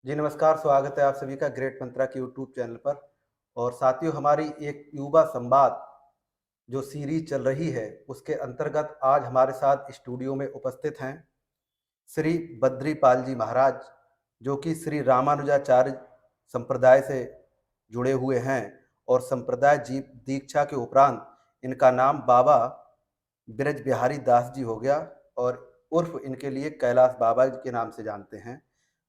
जी नमस्कार, स्वागत है आप सभी का ग्रेट मंत्रा के यूट्यूब चैनल पर। और साथियों, हमारी एक युवा संवाद जो सीरीज चल रही है, उसके अंतर्गत आज हमारे साथ स्टूडियो में उपस्थित हैं श्री बद्रीपाल जी महाराज, जो कि श्री रामानुजाचार्य संप्रदाय से जुड़े हुए हैं। और संप्रदाय जी दीक्षा के उपरांत इनका नाम बाबा ब्रज बिहारी दास जी हो गया, और उर्फ इनके लिए कैलाश बाबा जी के नाम से जानते हैं।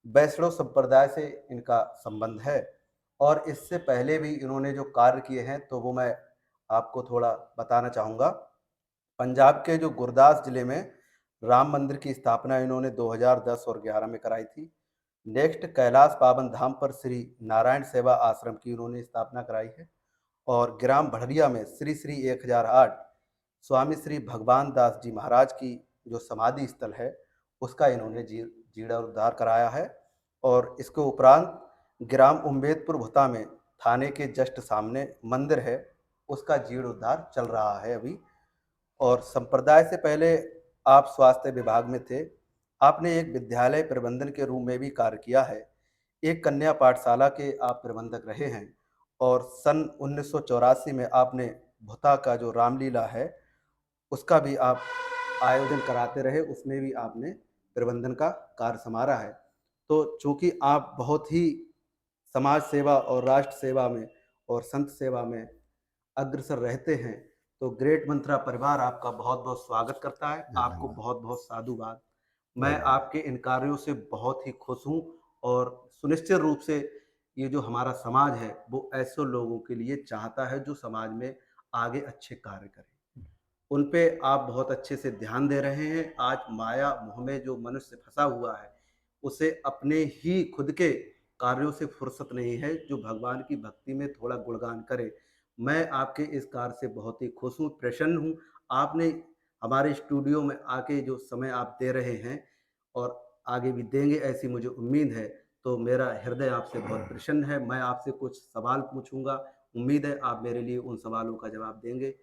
वैष्णव संप्रदाय से इनका संबंध है, और इससे पहले भी इन्होंने जो कार्य किए हैं तो वो मैं आपको थोड़ा बताना चाहूँगा। पंजाब के जो गुरदास जिले में राम मंदिर की स्थापना इन्होंने 2010 और 11 में कराई थी। नेक्स्ट कैलाश पावन धाम पर श्री नारायण सेवा आश्रम की उन्होंने स्थापना कराई है। और ग्राम भड़रिया में श्री श्री 1008 स्वामी श्री भगवान दास जी महाराज की जो समाधि स्थल है, उसका इन्होंने जीर्णोद्धार कराया है। और इसके उपरांत ग्राम उम्बेदपुर भुता में थाने के जस्ट सामने मंदिर है, उसका जीर्णोद्धार चल रहा है अभी। और संप्रदाय से पहले आप स्वास्थ्य विभाग में थे। आपने एक विद्यालय प्रबंधन के रूप में भी कार्य किया है। एक कन्या पाठशाला के आप प्रबंधक रहे हैं। और सन 1984 में आपने भुता का जो रामलीला है, उसका भी आप आयोजन कराते रहे, उसमें भी आपने प्रबंधन का कार्य संभाला है। तो चूँकि आप बहुत ही समाज सेवा और राष्ट्र सेवा में और संत सेवा में अग्रसर रहते हैं, तो ग्रेट मंत्रा परिवार आपका बहुत-बहुत स्वागत करता है। आपको धन्यवाद, बहुत-बहुत साधुवाद। मैं धन्यवाद। आपके इन कार्यों से बहुत ही खुश हूँ, और सुनिश्चित रूप से ये जो हमारा समाज है, वो ऐसे लोगों के लिए चाहता है जो समाज में आगे अच्छे कार्य करें। उन पे आप बहुत अच्छे से ध्यान दे रहे हैं। आज माया मोह में जो मनुष्य फँसा हुआ है, उसे अपने ही खुद के कार्यों से फुर्सत नहीं है, जो भगवान की भक्ति में थोड़ा गुणगान करे। मैं आपके इस कार्य से बहुत ही खुश हूँ, प्रसन्न हूँ। आपने हमारे स्टूडियो में आके जो समय आप दे रहे हैं, और आगे भी देंगे ऐसी मुझे उम्मीद है। तो मेरा हृदय आपसे बहुत प्रसन्न है। मैं आपसे कुछ सवाल पूछूँगा, उम्मीद है आप मेरे लिए उन सवालों का जवाब देंगे।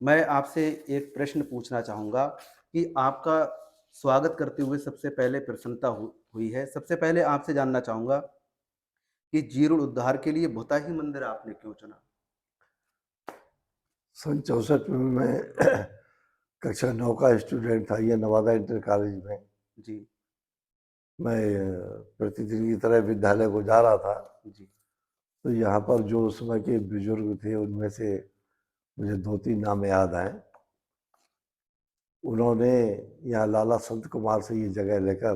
मैं आपसे एक प्रश्न पूछना चाहूँगा कि आपका स्वागत करते हुए सबसे पहले प्रसन्नता हुई है। सबसे पहले आपसे जानना चाहूँगा कि जीर्ण-उद्धार के लिए भुता ही मंदिर आपने क्यों चुना? सन 64 में मैं कक्षा 9 का स्टूडेंट था, ये नवादा इंटर कॉलेज में। जी, मैं प्रतिदिन की तरह विद्यालय को जा रहा था, जी, तो यहाँ पर जो उस समय के बुजुर्ग थे, उनमें से मुझे 2-3 नाम याद आए। उन्होंने यहाँ लाला संत कुमार से ये जगह लेकर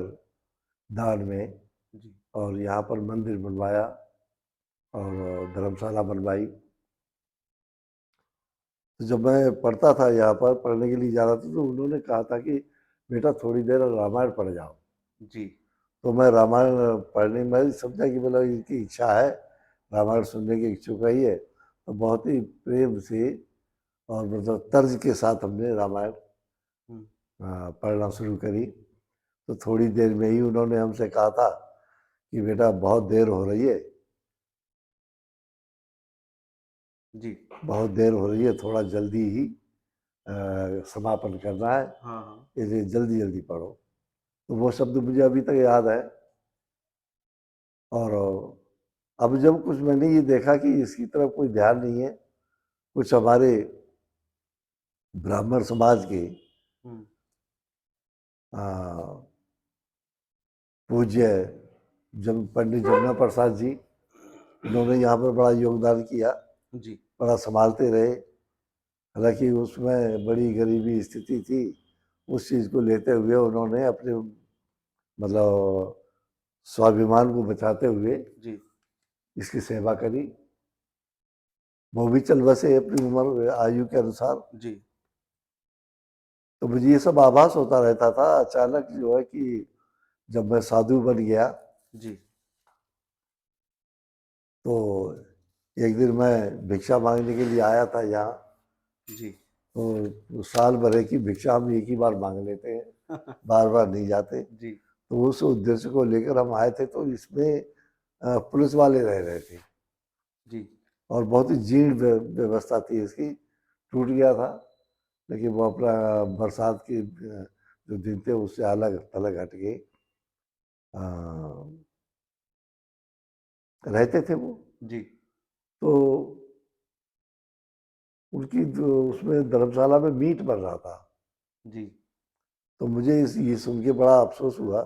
दान में जी, और यहाँ पर मंदिर बनवाया और धर्मशाला बनवाई। तो जब मैं पढ़ता था यहाँ पर, पढ़ने के लिए जा रहा था, तो उन्होंने कहा था कि बेटा थोड़ी देर रामायण पढ़ जाओ। जी, तो मैं रामायण पढ़ने में समझा कि मतलब इनकी इच्छा है, रामायण सुनने की इच्छुक है ये। तो बहुत ही प्रेम से और मतलब तर्ज के साथ हमने रामायण हुँ, पढ़ना शुरू करी। तो थोड़ी देर में ही उन्होंने हमसे कहा था कि बेटा बहुत देर हो रही है, जी, बहुत देर हो रही है, थोड़ा जल्दी ही समापन करना है, हाँ, हाँ, इसलिए जल्दी जल्दी पढ़ो। तो वो शब्द मुझे अभी तक याद है। और अब जब कुछ मैंने ये देखा कि इसकी तरफ कोई ध्यान नहीं है, कुछ हमारे ब्राह्मण समाज के हुँ, आ, पूज्य जब पंडित जमुना प्रसाद जी, इन्होंने यहाँ पर बड़ा योगदान किया, जी, बड़ा संभालते रहे। हालांकि उसमें बड़ी गरीबी स्थिति थी, उस चीज़ को लेते हुए उन्होंने अपने मतलब स्वाभिमान को बचाते हुए जी, इसकी सेवा करी। वो भी चल बसे अपनी उम्र आयु के अनुसार। जी, तो मुझे ये सब आभास होता रहता था। अचानक जो है कि जब मैं साधु बन गया, जी, तो एक दिन मैं भिक्षा मांगने के लिए आया था यहाँ। जी। तो साल भर की भिक्षा हम एक ही बार मांग लेते हैं, बार बार नहीं जाते। जी, तो उस उद्देश्य को लेकर हम आए थे, तो इसमें पुलिस वाले रह रहे थे जी, और बहुत ही जीर्ण व्यवस्था थी इसकी, टूट गया था। लेकिन वो अपना बरसात के जो दिन थे उससे अलग थलग हट के रहते थे वो। जी। तो उनकी जो उसमें धर्मशाला में मीट बन रहा था, जी। तो मुझे ये सुन के बड़ा अफसोस हुआ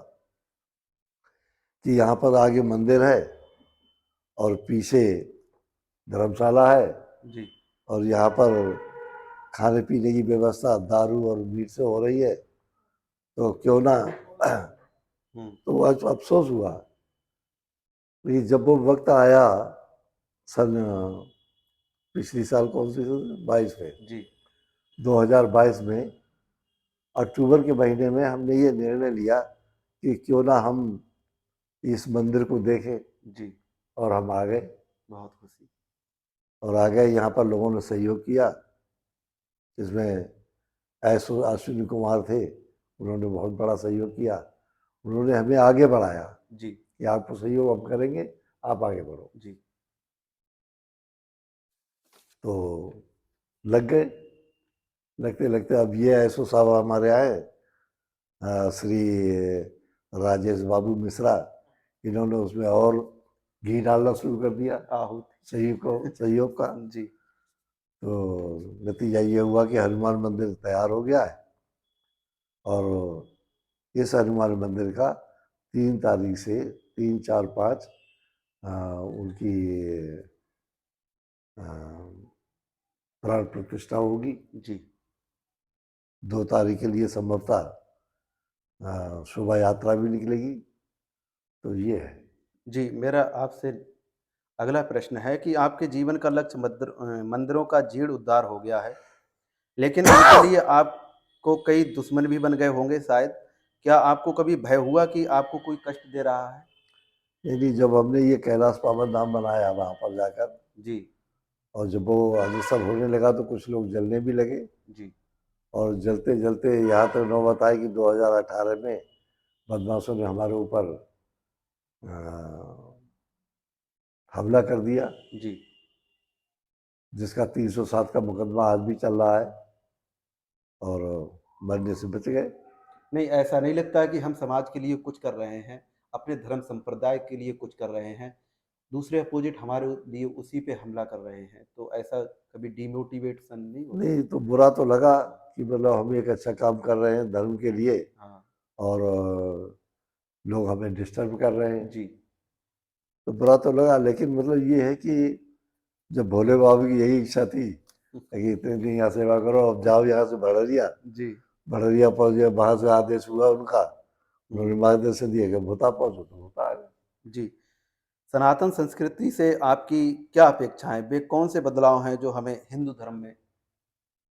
कि यहाँ पर आगे मंदिर है और पीछे धर्मशाला है, जी। और यहाँ पर खाने पीने की व्यवस्था दारू और मीट से हो रही है, तो क्यों ना। हम्म। तो आज अफसोस हुआ। लेकिन जब वो वक्त आया सन पिछली साल, कौन सी सन, 22 में, जी। 2022 में अक्टूबर के महीने में हमने ये निर्णय लिया कि क्यों ना हम इस मंदिर को देखें, जी। और हम आ गए। बहुत खुशी। और आ गए, यहाँ पर लोगों ने सहयोग किया, इसमें अश्विनी कुमार थे, उन्होंने बहुत बड़ा सहयोग किया। उन्होंने हमें आगे बढ़ाया जी। कि आपको सहयोग हम करेंगे, आप आगे बढ़ो। जी। तो लग गए। लगते लगते अब ये एसओ साहब हमारे आए, श्री राजेश बाबू मिश्रा, इन्होंने उसमें और घी डालना शुरू कर दिया आहूत। सहयोग का। जी। तो नतीजा ये हुआ कि हनुमान मंदिर तैयार हो गया है, और इस हनुमान मंदिर का 3 तारीख से 3, 4, 5 उनकी अ, प्राण प्रतिष्ठा होगी। जी। 2 तारीख के लिए संभवतः शोभा यात्रा भी निकलेगी। तो ये है। जी, मेरा आपसे अगला प्रश्न है कि आपके जीवन का लक्ष्य मंदिरों का जीर्ण-उद्धार हो गया है, लेकिन उनके लिए आपको कई दुश्मन भी बन गए होंगे शायद। क्या आपको कभी भय हुआ कि आपको कोई कष्ट दे रहा है? यानी जब हमने ये कैलाश पावन धाम बनाया वहाँ पर जाकर, जी। और जब वो अग्रसर होने लगा तो कुछ लोग जलने भी लगे, जी। और जलते जलते यहाँ तक नौबत आई कि 2018 में बदमाशों ने हमारे ऊपर हमला कर दिया, जी। जिसका 307 का मुकदमा आज भी चल रहा है, और मरने से बच गए। नहीं, ऐसा नहीं लगता कि हम समाज के लिए कुछ कर रहे हैं, अपने धर्म संप्रदाय के लिए कुछ कर रहे हैं, दूसरे अपोजिट हमारे लिए उसी पे हमला कर रहे हैं, तो ऐसा कभी डिमोटिवेशन नहीं होता? नहीं, तो बुरा तो लगा कि मतलब हम एक अच्छा काम कर रहे हैं धर्म के लिए, हाँ। और लोग हमें डिस्टर्ब कर रहे हैं। जी। तो बुरा तो लगा, लेकिन मतलब ये है कि जब भोले बाबा की यही इच्छा थी कि इतने दिन यहाँ सेवा करो, अब जाओ यहाँ से भड़रिया। जी। भड़रिया पहुँचे, वहाँ से आदेश हुआ उनका, उन्होंने हुँ। मार्गदर्शन दिया कि भोता पहुँचो, तो भोता आ गए। जी। सनातन संस्कृति से आपकी क्या अपेक्षाएँ? वे कौन से बदलाव हैं जो हमें हिंदू धर्म में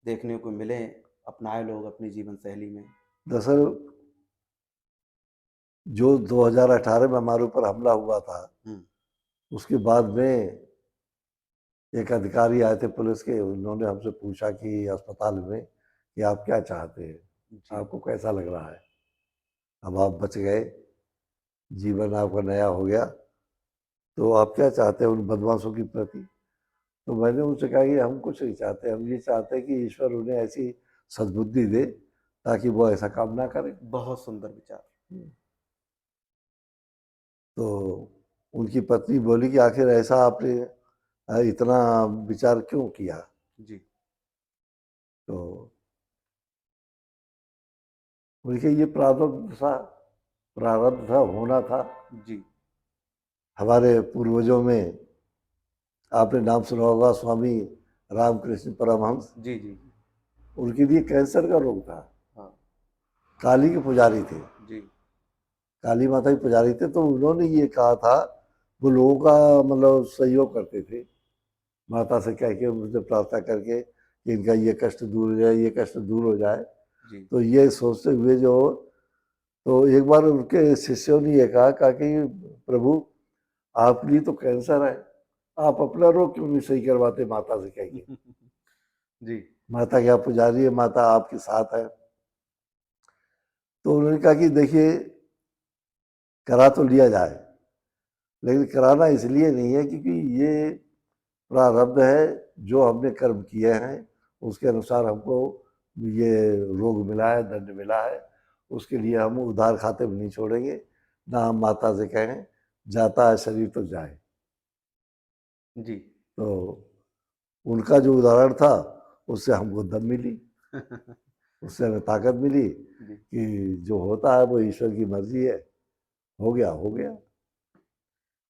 देखने को मिलें, अपनाएँ लोग अपनी जीवन शैली में? दरअसल जो 2018 में हमारे ऊपर हमला हुआ था, हुँ। उसके बाद में एक अधिकारी आए थे पुलिस के, उन्होंने हमसे पूछा कि अस्पताल में कि आप क्या चाहते हैं, जी। आपको कैसा लग रहा है, अब आप बच गए, जीवन आपका नया हो गया, तो आप क्या चाहते हैं उन बदमाशों की प्रति। तो मैंने उनसे कहा कि हम कुछ नहीं चाहते, हम ये चाहते हैं कि ईश्वर उन्हें ऐसी सद्बुद्धि दे ताकि वो ऐसा काम ना करें। बहुत सुंदर विचार। तो उनकी पत्नी बोली कि आखिर ऐसा आपने इतना विचार क्यों किया। जी। तो उनके ये प्रारब्ध था, होना था। जी। हमारे पूर्वजों में आपने नाम सुना होगा, स्वामी रामकृष्ण परमहंस, जी, जी, जी। उनके लिए कैंसर का रोग था, हाँ। काली के पुजारी थे, जी। काली माता के पुजारी थे। तो उन्होंने ये कहा था, वो लोगों का मतलब सहयोग करते थे, माता से कह के, मुझसे प्रार्थना करके कि इनका ये कष्ट दूर हो जाए, ये कष्ट दूर हो जाए। जी। तो ये सोचते हुए जो, तो एक बार उनके शिष्यों ने ये कहा कि प्रभु, आपके लिए तो कैंसर है, आप अपना रोग क्यों नहीं सही करवाते माता से कह के। जी। माता क्या पुजारी है, माता आपके साथ है। तो उन्होंने कहा कि देखिए, करा तो लिया जाए, लेकिन कराना इसलिए नहीं है क्योंकि ये प्रारब्ध है, जो हमने कर्म किए हैं उसके अनुसार हमको ये रोग मिला है, दंड मिला है। उसके लिए हम उधार खाते में नहीं छोड़ेंगे, ना हम माता से कहें जाता है शरीर तो जाए। जी। तो उनका जो उदाहरण था, उससे हमको दम मिली, उससे हमें ताकत मिली जी। कि जो होता है वो ईश्वर की मर्जी है, हो गया हो गया।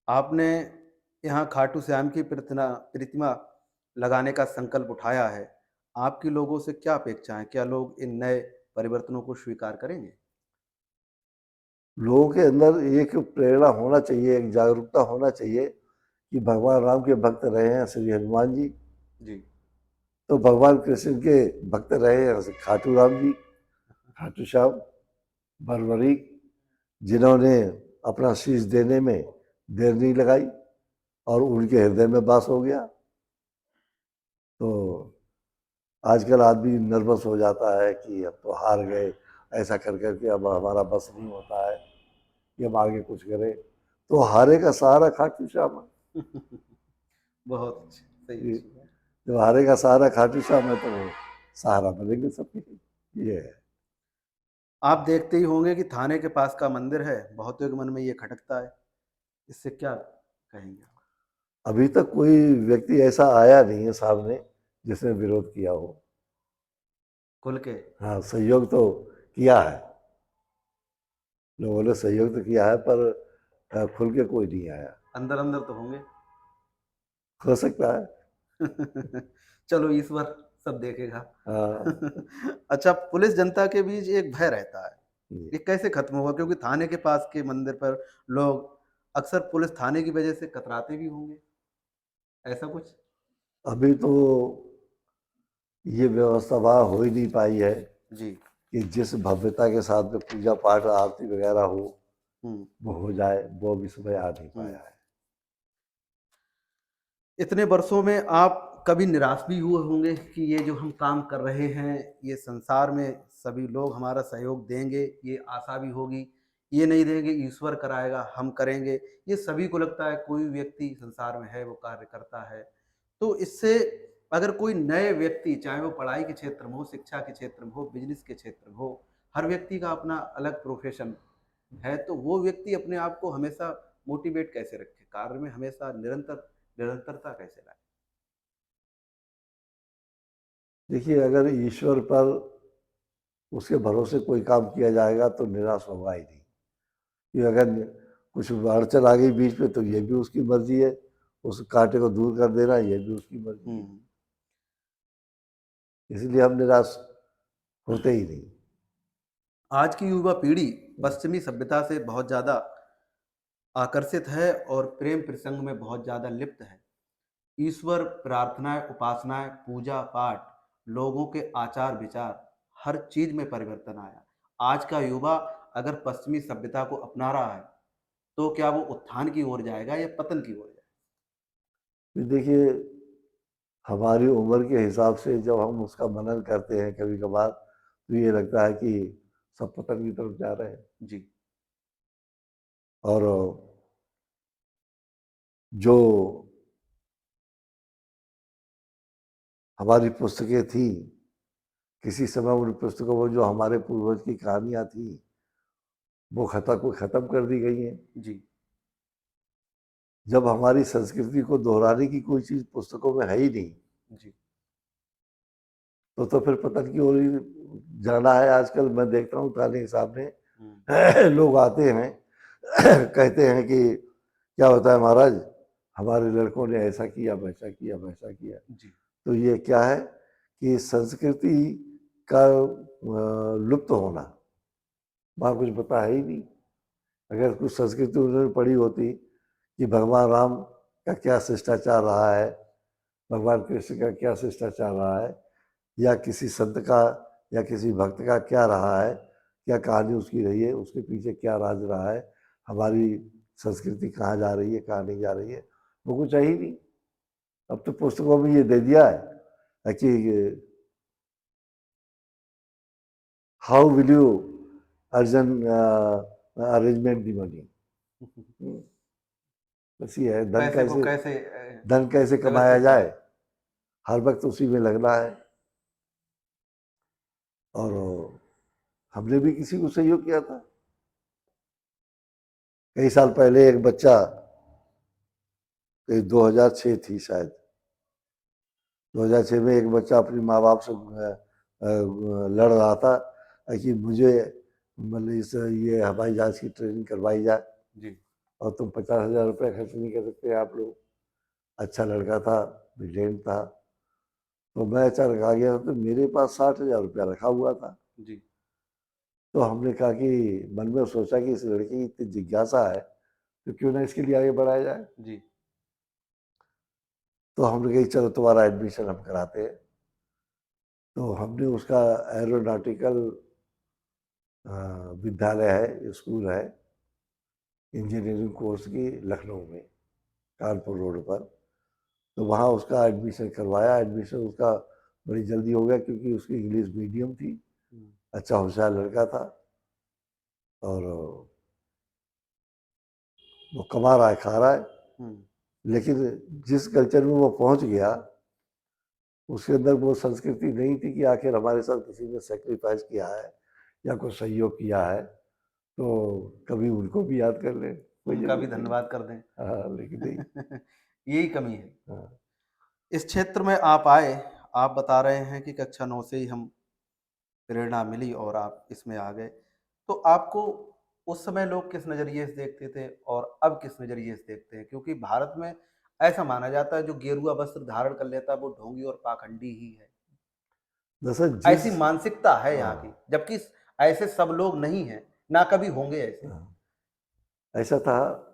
आपने यहाँ खाटू श्याम की प्रतिमा लगाने का संकल्प उठाया है। आपकी लोगों से क्या अपेक्षा है? क्या लोग इन नए परिवर्तनों को स्वीकार करेंगे? लोगों के अंदर एक प्रेरणा होना चाहिए, एक जागरूकता होना चाहिए कि भगवान राम के भक्त रहे हैं श्री हनुमान जी, जी। तो भगवान कृष्ण के भक्त रहे हैं खाटू राम जी, खाटू श्याम, बरबरी, जिन्होंने अपना शीश देने में देर नहीं लगाई और उनके हृदय में वास हो गया। तो आजकल आदमी नर्वस हो जाता है कि अब तो हार गए, ऐसा कर करके अब हमारा बस नहीं होता है कि हम आगे कुछ करें, तो हारे का सहारा खाटू श्याम है। बहुत अच्छी, सही ये अच्छी बात। जब हारे का सहारा खाटू श्याम है तो वो सहारा बनेंगे सबके। ये है। आप देखते ही होंगे कि थाने के पास का मंदिर है, बहुतों के मन में ये खटकता है। इससे क्या कहेंगे आप? अभी तक कोई व्यक्ति ऐसा आया नहीं है सामने जिसने विरोध किया हो। खुल के हाँ, सहयोग तो किया है, लोगों ने सहयोग तो किया है, पर खुल के कोई नहीं आया। अंदर-अंदर तो होंगे। हो सकता है। चलो ईश्वर सब देखेगा। हाँ। अच्छा, पुलिस जनता के बीच एक भय रहता है। जी। ये कैसे खत्म होगा? क्योंकि थाने के पास के मंदिर पर लोग अक्सर पुलिस थाने की वजह से कतराते भी होंगे, ऐसा कुछ? अभी तो ये व्यवस्था वहाँ हो ही नहीं पाई है जी। कि जिस भव्यता के साथ में पूजा पाठ आरती वगैरह हो, हुँ, वो हो जाए, वो अभी समय आ नहीं हुँ। पाया है। इतने वर्षों में आप कभी निराश भी हुए होंगे कि ये जो हम काम कर रहे हैं, ये संसार में सभी लोग हमारा सहयोग देंगे, ये आशा भी होगी। ये नहीं देंगे ईश्वर कराएगा, हम करेंगे। ये सभी को लगता है कोई व्यक्ति संसार में है वो कार्य करता है। तो इससे अगर कोई नए व्यक्ति चाहे वो पढ़ाई के क्षेत्र में हो, शिक्षा के क्षेत्र में हो, बिज़नेस के क्षेत्र में हो, हर व्यक्ति का अपना अलग प्रोफ़ेशन है, तो वो व्यक्ति अपने आप को हमेशा मोटिवेट कैसे रखे? कार्य में हमेशा निरंतरता कैसे लाए? देखिए, अगर ईश्वर पर उसके भरोसे कोई काम किया जाएगा तो निराश होगा ही नहीं, कि अगर कुछ अड़चन आ गई बीच में तो ये भी उसकी मर्जी है, उस कांटे को दूर कर देना ये भी उसकी मर्जी है, हुँ। इसलिए हम निराश होते ही नहीं। आज की युवा पीढ़ी पश्चिमी सभ्यता से बहुत ज़्यादा आकर्षित है और प्रेम प्रसंग में बहुत ज़्यादा लिप्त है। ईश्वर, प्रार्थनाएँ, उपासनाएँ, पूजा-पाठ, लोगों के आचार-विचार, हर चीज़ में परिवर्तन आया। आज का युवा अगर पश्चिमी सभ्यता को अपना रहा है, तो क्या वो उत्थान की ओर जाएगा या पतन की ओर जाएगा? फिर देखिए, हमारी उम्र के हिसाब से जब हम उसका मनन करते हैं कभी कभार, तो ये लगता है कि सब पतन की तरफ जा रहे हैं। जी, और जो हमारी पुस्तकें थी, किसी समय उन पुस्तकों में जो हमारे पूर्वज की कहानियां थी, वो खत्म कर दी गई हैं। जी, जब हमारी संस्कृति को दोहराने की कोई चीज पुस्तकों में है ही नहीं, जी। तो फिर पतन की ओर ही जाना है। आजकल मैं देखता हूँ थाने के सामने हुँ, लोग आते हैं, कहते हैं कि क्या होता है महाराज, हमारे लड़कों ने ऐसा किया, वैसा किया, वैसा किया। जी। तो ये क्या है कि संस्कृति का लुप्त होना, वहाँ कुछ पता है ही नहीं। अगर कुछ संस्कृति उन्होंने पढ़ी होती कि भगवान राम का क्या शिष्टाचार रहा है, भगवान कृष्ण का क्या शिष्टाचार रहा है, या किसी संत का या किसी भक्त का क्या रहा है, क्या कहानी उसकी रही है, उसके पीछे क्या राज रहा है, हमारी संस्कृति कहाँ जा रही है, कहाँ नहीं जा रही है, वो कुछ है ही नहीं। अब तो पुस्तकों में ये दे दिया है कि हाउ विल यू अर्जन अरेंजमेंट दी मनी, बस ये है, पैसे को कैसे धन कैसे कमाया व्यवस्थित जाए, करें? हर वक्त उसी में लगना है। और हमने भी किसी को सहयोग किया था। कई साल पहले एक बच्चा तो 2006 थी शायद। 2006 में एक बच्चा अपने माँ बाप से लड़ रहा था कि मुझे मतलब इस ये हवाई जहाज की ट्रेनिंग करवाई जाए जी और तुम 50,000 रुपये खर्च नहीं कर सकते आप लोग। अच्छा लड़का था, ब्रिलियंट था। तो मैं अचानक आ गया तो मेरे पास 60,000 रुपया रखा हुआ था। जी तो हमने कहा कि मन में सोचा कि इस लड़के की इतनी जिज्ञासा है तो क्यों ना इसके लिए आगे बढ़ाया जाए। जी तो हमने कहा चलो तुम्हारा एडमिशन हम कराते हैं। तो हमने उसका एरोनॉटिकल विद्यालय है, स्कूल है, इंजीनियरिंग कोर्स की लखनऊ में, कानपुर रोड पर। तो वहाँ उसका एडमिशन करवाया। एडमिशन उसका बड़ी जल्दी हो गया क्योंकि उसकी इंग्लिश मीडियम थी। अच्छा होशियार लड़का था और वो कमा रहा है, खा रहा है। लेकिन जिस कल्चर में वो पहुंच गया उसके अंदर वो संस्कृति नहीं थी कि आखिर हमारे साथ किसी ने सेक्रीफाइस किया है या कोई सहयोग किया है तो कभी उनको भी याद कर ले, कोई उनका भी जरूरत नहीं। धन्यवाद कर दें। हाँ लेकिन नहीं। यही कमी है। हाँ। इस क्षेत्र में आप आए, आप बता रहे हैं कि कक्षा 9 से ही हम प्रेरणा मिली और आप इसमें आ गए। तो आपको उस समय लोग किस नज़रिए से देखते थे और अब किस नज़रिए से देखते हैं? क्योंकि भारत में ऐसा माना जाता है जो गेरुआ वस्त्र धारण कर लेता है वो ढोंगी और पाखंडी ही है। दरअसल जिस ऐसी मानसिकता है यहाँ की, हाँ, जबकि ऐसे सब लोग नहीं हैं, ना कभी होंगे ऐसे। हाँ, ऐसा था।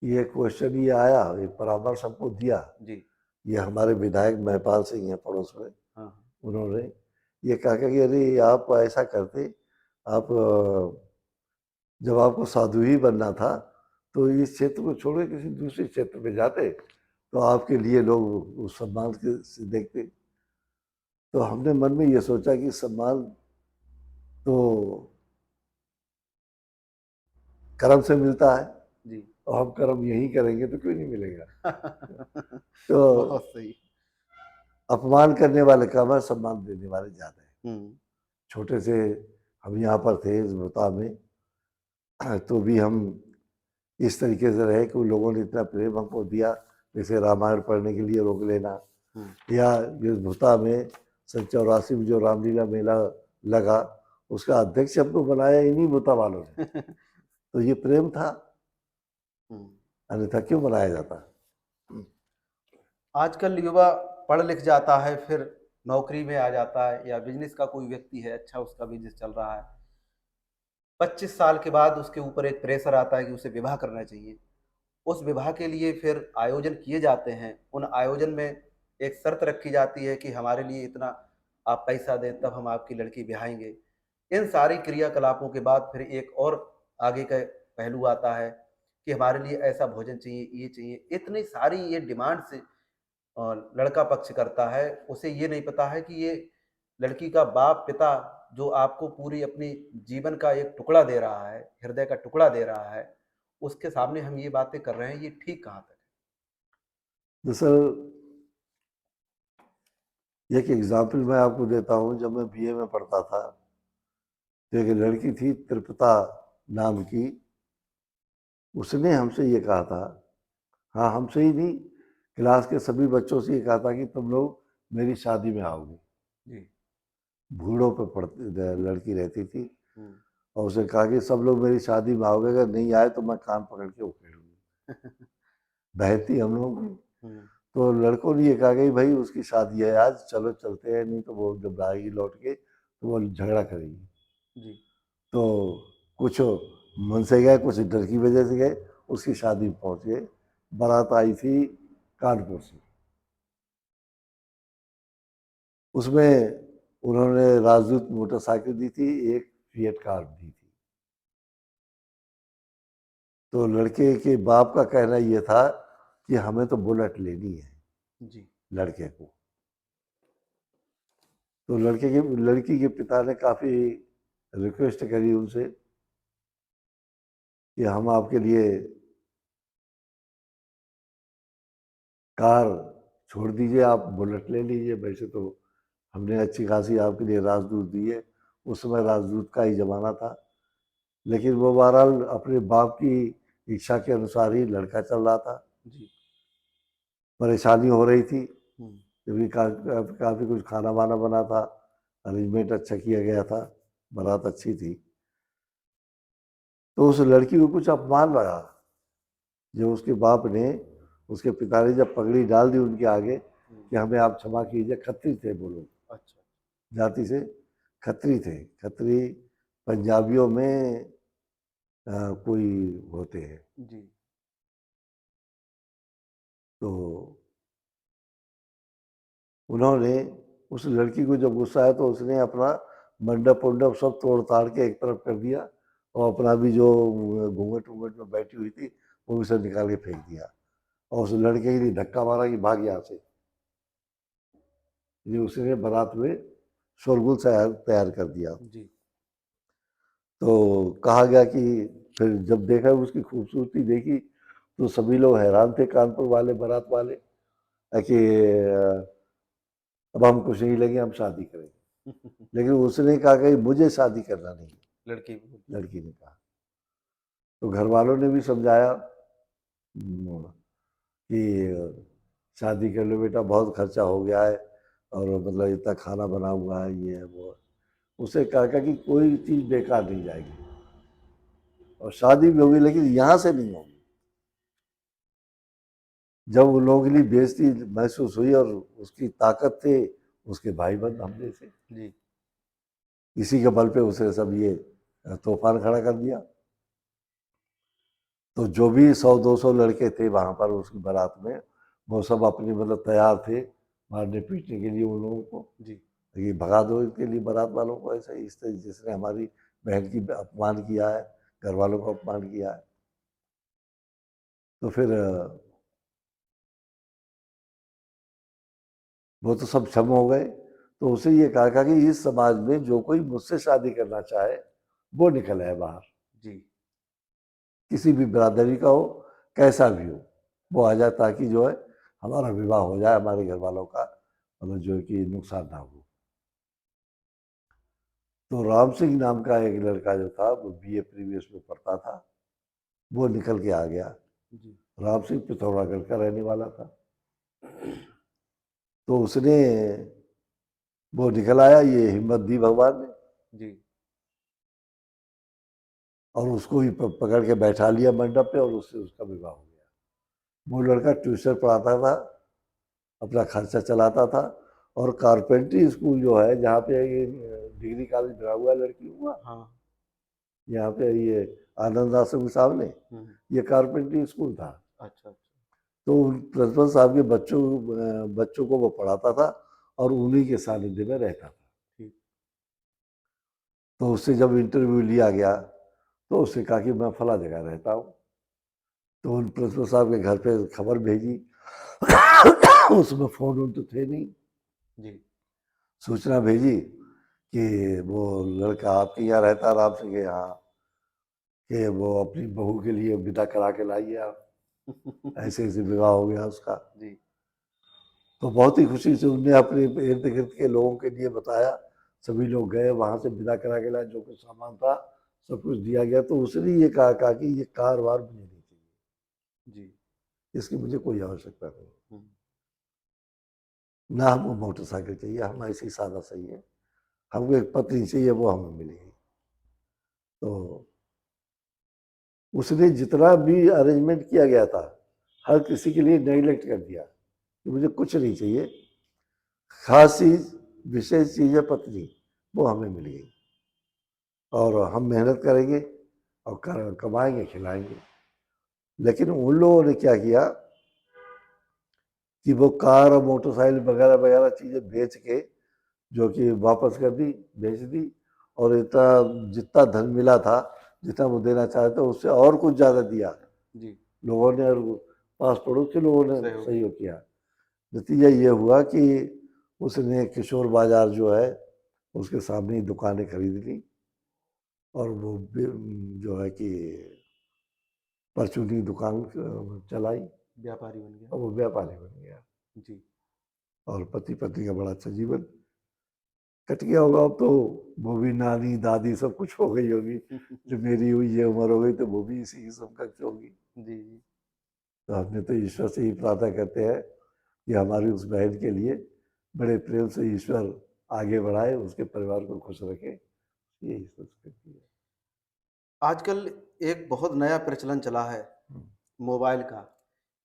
ये क्वेश्चन ये आया, ये परामर्श हमको दिया। जी। ये हमारे विधायक महिपाल सिंह हैं पड़ोस में। हाँ, उन्होंने ये कहा कि अरे आप ऐसा करते, आप जब आपको साधु ही बनना था तो इस क्षेत्र को छोड़ के किसी दूसरे क्षेत्र में जाते तो आपके लिए लोग उस सम्मान से देखते। तो हमने मन में ये सोचा कि सम्मान तो कर्म से मिलता है जी। और हम कर्म यही करेंगे तो क्यों नहीं मिलेगा। तो बहुत सही। अपमान करने वाले कम है, सम्मान देने वाले ज्यादा है। हुँ, छोटे से हम यहाँ पर थे इस भूता में तो भी हम इस तरीके से रहे कि उन लोगों ने इतना प्रेम हमको दिया, जैसे रामायण पढ़ने के लिए रोक लेना, हुँ। या इस भूता में सन 84 में जो रामलीला मेला लगा उसका अध्यक्ष हमको बनाया इन्हीं भूता वालों ने। तो ये प्रेम था, हुँ। अन्यथा क्यों बनाया जाता। आजकल युवा पढ़ लिख जाता है, फिर नौकरी में आ जाता है या बिज़नेस का कोई व्यक्ति है, अच्छा उसका बिज़नेस चल रहा है। 25 साल के बाद उसके ऊपर एक प्रेशर आता है कि उसे विवाह करना चाहिए। उस विवाह के लिए फिर आयोजन किए जाते हैं। उन आयोजन में एक शर्त रखी जाती है कि हमारे लिए इतना आप पैसा दें तब हम आपकी लड़की ब्याहेंगे। इन सारी क्रियाकलापों के बाद फिर एक और आगे का पहलू आता है कि हमारे लिए ऐसा भोजन चाहिए, ये चाहिए। इतनी सारी ये डिमांड्स लड़का पक्ष करता है। उसे ये नहीं पता है कि ये लड़की का बाप-पिता जो आपको पूरी अपनी जीवन का एक टुकड़ा दे रहा है, हृदय का टुकड़ा दे रहा है, उसके सामने हम ये बातें कर रहे हैं, ये ठीक कहाँ तक दरअसल एक एग्जाम्पल मैं आपको देता हूँ। जब मैं बीए में पढ़ता था तो एक लड़की थी त्रिपता नाम की, उसने हमसे ये कहा था, हाँ हमसे ही नहीं, क्लास के सभी बच्चों से ये कहा था कि तुम लोग मेरी शादी में आओगे। है? जी। भूड़ों पे पड़ती लड़की रहती थी हुँ। और उसने कहा कि सब लोग मेरी शादी में आओगे, अगर नहीं आए तो मैं कान पकड़ के उखेड़ूंगी। बहन थी हम लोगों की। हुँ, तो लड़कों ने ये कहा कि भाई उसकी शादी है आज, चलो चलते हैं, नहीं तो वो जब आएगी लौट के तो वो झगड़ा करेगी। जी। तो कुछ मन से गए, कुछ डर की वजह से गए, उसकी शादी में पहुंच गए। बारात आई थी कानपुर से। उसमें उन्होंने राजदूत मोटरसाइकिल दी थी, एक फिएट कार दी थी। तो लड़के के बाप का कहना यह था कि हमें तो बुलेट लेनी है जी। लड़के को। तो लड़की के पिता ने काफ़ी रिक्वेस्ट करी उनसे कि हम आपके लिए कार छोड़ दीजिए, आप बुलेट ले लीजिए। वैसे तो हमने अच्छी खासी आपके लिए राजदूत दी है, उस समय राजदूत का ही ज़माना था। लेकिन वो बहरहाल अपने बाप की इच्छा के अनुसार ही लड़का चल रहा था। जी। परेशानी हो रही थी, हम्म, क्योंकि काफ़ी कुछ खाना वाना बना था, अरेंजमेंट अच्छा किया गया था, बारात अच्छी थी। तो उस लड़की को कुछ अपमान लगा, जो उसके बाप ने, उसके पिता ने जब पगड़ी डाल दी उनके आगे कि हमें आप क्षमा कीजिए। खत्री थे वो लोग, अच्छा। जाति से खत्री थे। खत्री पंजाबियों में कोई होते हैं। जी। तो उन्होंने, उस लड़की को जब गुस्सा आया तो उसने अपना मंडप उंडप सब तोड़ ताड़ के एक तरफ कर दिया, और अपना भी जो घूंघट वूंघट में बैठी हुई थी वो भी सब निकाल के फेंक दिया, और उस लड़के के लिए धक्का मारा कि भाग यहाँ से। ये उसने बारात में शोरगुल सा तैयार कर दिया। जी। तो कहा गया कि फिर जब देखा उसकी खूबसूरती देखी तो सभी लोग हैरान थे, कानपुर वाले, बारात वाले, कि अब हम कुछ नहीं लगे, हम शादी करेंगे। लेकिन उसने कहा कि मुझे शादी करना नहीं, लड़की भी बोली। लड़की ने कहा। तो घर वालों ने भी समझाया कि शादी कर लो बेटा, बहुत खर्चा हो गया है, और मतलब इतना खाना बना हुआ है, ये है वो है। उसे कहा कि कोई चीज़ बेकार नहीं जाएगी, और शादी भी होगी लेकिन यहाँ से नहीं होगी। जब उन लोगों के लिए बेइज्जती महसूस हुई, और उसकी ताकत थे उसके भाई बंद हमले से, जी। इसी के बल पे उसे सब ये तूफान खड़ा कर दिया। तो जो भी 100-200 लड़के थे वहाँ पर उसकी बारात में, वो सब अपनी मतलब तैयार थे मारने पीटने के लिए उन लोगों को, जी। ये भगा दो इसके लिए बारात वालों को, ऐसे ही इस तरह जिसने हमारी बहन की अपमान किया है, घर वालों को अपमान किया है। तो फिर वो तो सब क्षम हो गए। तो उसे ये कहा कि इस समाज में जो कोई मुझसे शादी करना चाहे वो निकल आए बाहर, जी। किसी भी बिरादरी का हो, कैसा भी हो, वो आ जाए, ताकि जो है हमारा विवाह हो जाए, हमारे घर वालों का मतलब जो है कि नुकसान ना हो। तो राम सिंह नाम का एक लड़का जो था, वो बीए प्रीवियस में पढ़ता था, वो निकल के आ गया। जी। राम सिंह पिथौरागढ़ का रहने वाला था। तो उसने, वो निकल आया, ये हिम्मत दी भगवान ने, जी। और उसको ही पकड़ के बैठा लिया मंडप पे, और उससे उसका विवाह हो गया। वो लड़का ट्यूशन पढ़ाता था, अपना खर्चा चलाता था, और कारपेंट्री स्कूल जो है जहाँ पे ये डिग्री कॉलेज बना हुआ है लड़की हुआ, हाँ। यहाँ पे ये आनंद आश्रम के सामने, हम्म। ये कारपेंट्री स्कूल था। अच्छा, अच्छा। तो प्रिंसिपल साहब के बच्चों को वो पढ़ाता था, और उन्हीं के सानिध्य में रहता था। ठीक। तो उससे जब इंटरव्यू लिया गया तो उसने कहा कि मैं फला जगह रहता हूँ। तो उन प्रिंसिपल साहब के घर पे खबर भेजी। उसमें फ़ोन वोन तो थे नहीं। जी। सूचना भेजी कि वो लड़का आपके यहाँ रहता, राम सिंह के यहाँ, कि वो अपनी बहू के लिए विदा करा के लाइए आप, ऐसे ऐसे विवाह हो गया उसका। जी। तो बहुत ही खुशी से उनने अपने इर्द गिर्द के लोगों के लिए बताया। सभी लोग गए वहाँ से विदा करा के लाए, जो कुछ सामान था सब कुछ दिया गया। तो उसने ये कहा कि ये कार वार मुझे नहीं चाहिए, जी। इसकी मुझे कोई आवश्यकता नहीं, हम्म। ना हमको मोटरसाइकिल चाहिए, हम ऐसे ही सादा सही है, हमको एक पत्नी चाहिए, वो हमें मिलेगी। तो उसने जितना भी अरेंजमेंट किया गया था हर किसी के लिए नेगलेक्ट कर दिया कि मुझे कुछ नहीं चाहिए, खास चीज़, विशेष चीज़ है पत्नी, वो हमें मिल गई, और हम मेहनत करेंगे और कमाएंगे, खिलाएंगे। लेकिन उन लोगों ने क्या किया कि वो कार और मोटरसाइकिल वगैरह वगैरह चीज़ें बेच के, जो कि वापस कर दी, बेच दी, और इतना जितना धन मिला था, जितना वो देना चाहते थे उससे और कुछ ज़्यादा दिया जी। लोगों ने, और पास पड़ोस के लोगों ने सहयोग किया। सहयोग किया। नतीजा ये हुआ कि उसने किशोर बाजार जो है उसके सामने ही दुकानें खरीद ली, और वो जो है कि परचूनी दुकान चलाई, व्यापारी बन गया। और वो व्यापारी बन गया, जी। और पति पत्नी का बड़ा अच्छा जीवन कट गया होगा। अब तो वो भी नानी दादी सब कुछ हो गई होगी, जो मेरी हुई ये उम्र हो गई तो वो भी इसी किस्म का होगी। जी। जी। तो हमने तो ईश्वर से ही प्रार्थना करते हैं कि हमारी उस बहन के लिए बड़े प्रेम से ईश्वर आगे बढ़ाए, उसके परिवार को खुश रखे, यही संस्कृति है। आजकल एक बहुत नया प्रचलन चला है मोबाइल का।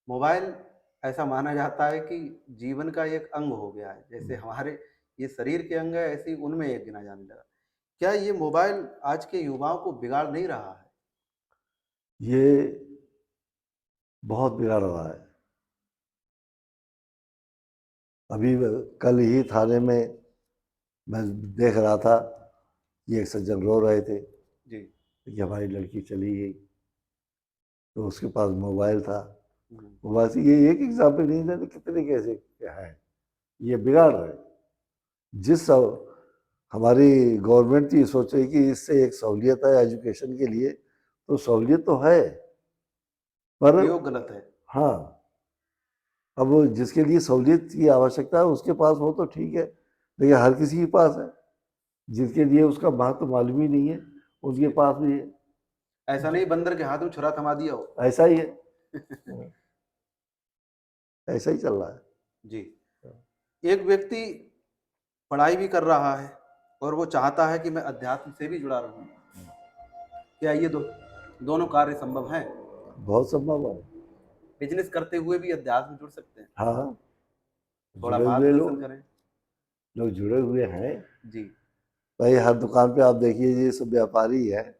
मोबाइल ऐसा माना जाता है कि जीवन का एक अंग हो गया है। जैसे हमारे ये शरीर के अंग है, ऐसे ही उनमें एक गिना जाने लगा। क्या ये मोबाइल आज के युवाओं को बिगाड़ नहीं रहा है? ये बहुत बिगाड़ रहा है। अभी कल ही थाने में मैं देख रहा था कि एक सज्जन रो रहे थे जी। कि हमारी लड़की चली गई, तो उसके पास मोबाइल था। हुँ। मोबाइल से ये एक एग्जाम्पल नहीं था, कितने कैसे क्या है, ये बिगाड़ रहे हैं। जिस हमारी गवर्नमेंट ये सोच रही कि इससे एक सहूलियत है एजुकेशन के लिए, तो सहूलियत तो है, पर प्रयोग गलत है। हाँ, अब वो जिसके लिए सहूलियत की आवश्यकता है उसके पास हो तो ठीक है, लेकिन हर किसी के पास है। जिसके लिए उसका महत्व मालूम ही नहीं है, उसके पास भी है। ऐसा नहीं बंदर के हाथ में छुरा थमा दिया हो। ऐसा ही है, ऐसा ही चल रहा है। जी। एक व्यक्ति पढ़ाई भी कर रहा है और वो चाहता है कि मैं अध्यात्म से भी जुड़ा रहूँ। क्या ये दोनों कार्य संभव हैं? बहुत संभव है। बिज़नेस करते हुए भी अध्यात्म जुड़ सकते हैं? हाँ हाँ, थोड़ा जुड़े हुए मार्गदर्शन लोग करें। लोग जुड़े हुए हैं। जी। भाई हर दुकान पे आप देखिए, ये सब व्यापारी है,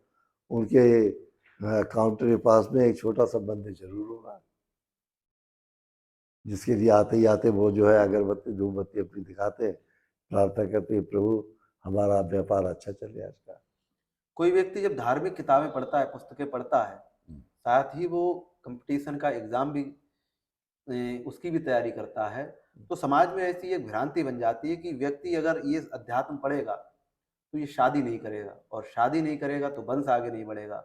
उनके काउंटर के पास में एक छोटा सा बंदर जरूर होगा, जिसके लिए आते ही आते वो जो है अगरबत्ती धूपबत्ती अपनी दिखाते हैं, प्रार्थना करते हैं, प्रभु हमारा व्यापार अच्छा चले आज का। कोई व्यक्ति जब धार्मिक किताबें पढ़ता है, पुस्तकें पढ़ता है, साथ ही वो कॉम्पिटिशन का एग्ज़ाम भी उसकी भी तैयारी करता है, तो समाज में ऐसी एक भ्रांति बन जाती है कि व्यक्ति अगर ये अध्यात्म पढ़ेगा, तो ये शादी नहीं करेगा और शादी नहीं करेगा तो वंश आगे नहीं बढ़ेगा।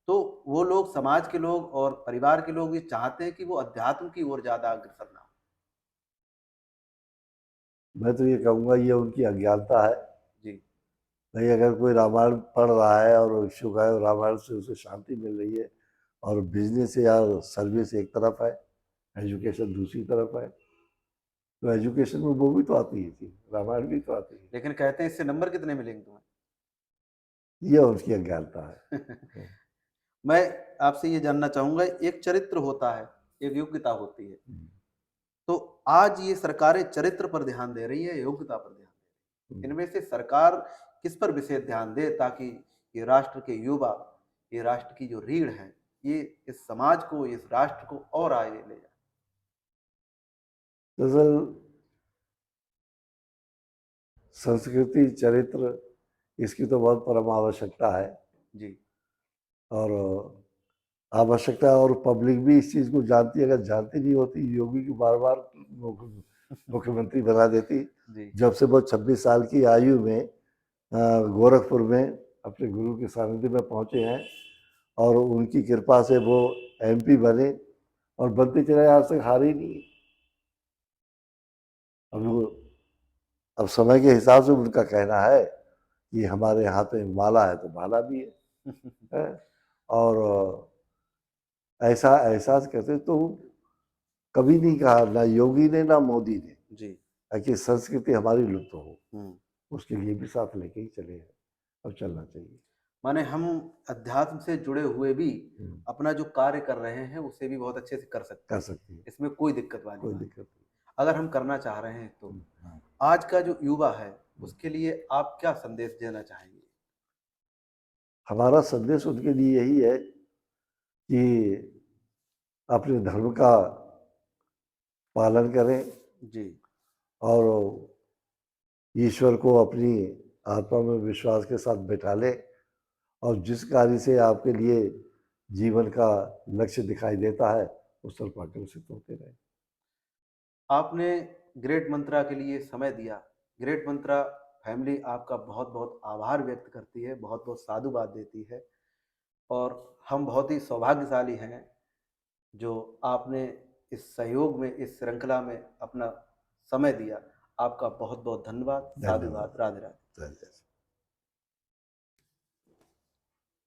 तो वो लोग, समाज के लोग और परिवार के लोग ये चाहते हैं कि वो अध्यात्म की ओर ज़्यादा अग्रसर ना हो। मैं तो ये कहूँगा ये उनकी अज्ञानता है। जी। भाई अगर कोई रामायण पढ़ रहा है और इच्छुक है, और रामायण से उसे शांति मिल रही है, और बिजनेस या सर्विस एक तरफ है, एजुकेशन दूसरी तरफ है, तो एजुकेशन में वो भी तो आती ही थी, रामायण भी तो आती है। लेकिन कहते हैं इससे नंबर कितने मिलेंगे तुम्हें? ये उनकी अज्ञानता है। मैं आपसे ये जानना चाहूँगा, एक चरित्र होता है, एक योग्यता होती है। तो आज ये सरकारें चरित्र पर ध्यान दे रही है, योग्यता पर ध्यान दे रही है। इनमें से सरकार किस पर विशेष ध्यान दे ताकि ये राष्ट्र के युवा, ये राष्ट्र की जो रीढ़ है, ये इस समाज को, इस राष्ट्र को और आगे ले जाए? दरअसल संस्कृति, चरित्र, इसकी तो बहुत परम आवश्यकता है, जी। और आवश्यकता है, और पब्लिक भी इस चीज़ को जानती है। अगर जानती नहीं होती, योगी को बार बार मुख्यमंत्री बना देती। जी। जब से वो 26 साल की आयु में गोरखपुर में अपने गुरु के सानिध्य में पहुंचे हैं, और उनकी कृपा से वो एमपी बने, और बनते चले, आज तक हार ही नहीं है। अब समय के हिसाब से उनका कहना है कि हमारे हाथ में माला है तो भाला भी है? और ऐसा एहसास करते तो कभी नहीं कहा, ना योगी ने ना मोदी ने, जी। कि संस्कृति हमारी लुप्त हो। हुँ। उसके लिए भी साथ लेके ही चले हैं, अब चलना चाहिए। माने हम अध्यात्म से जुड़े हुए भी हम्म, अपना जो कार्य कर रहे हैं, उसे भी बहुत अच्छे से कर सकते कर हैं। सकती है, इसमें कोई दिक्कत वाली कोई बात दिक्कत नहीं, अगर हम करना चाह रहे हैं तो। नहीं। हाँ। आज का जो युवा है, उसके लिए आप क्या संदेश देना चाहेंगे? हमारा संदेश उनके लिए यही है कि अपने धर्म का पालन करें, जी। और ईश्वर को अपनी आत्मा में विश्वास के साथ बैठा लें, और जिस कार्य से आपके लिए जीवन का लक्ष्य दिखाई देता है, उस तरफ अग्रसित होते रहें। आपने ग्रेट मंत्रा के लिए समय दिया। ग्रेट मंत्रा फैमिली आपका बहुत-बहुत आभार व्यक्त करती है, बहुत-बहुत साधुवाद देती है और हम बहुत ही सौभाग्यशाली हैं, जो आपने इस सहयोग में, इस श्रृंखला में अपना समय दिया। आपका बहुत-बहुत धन्यवाद। धन्यवाद। साधुवाद। राधे-राधे। धन्यवाद।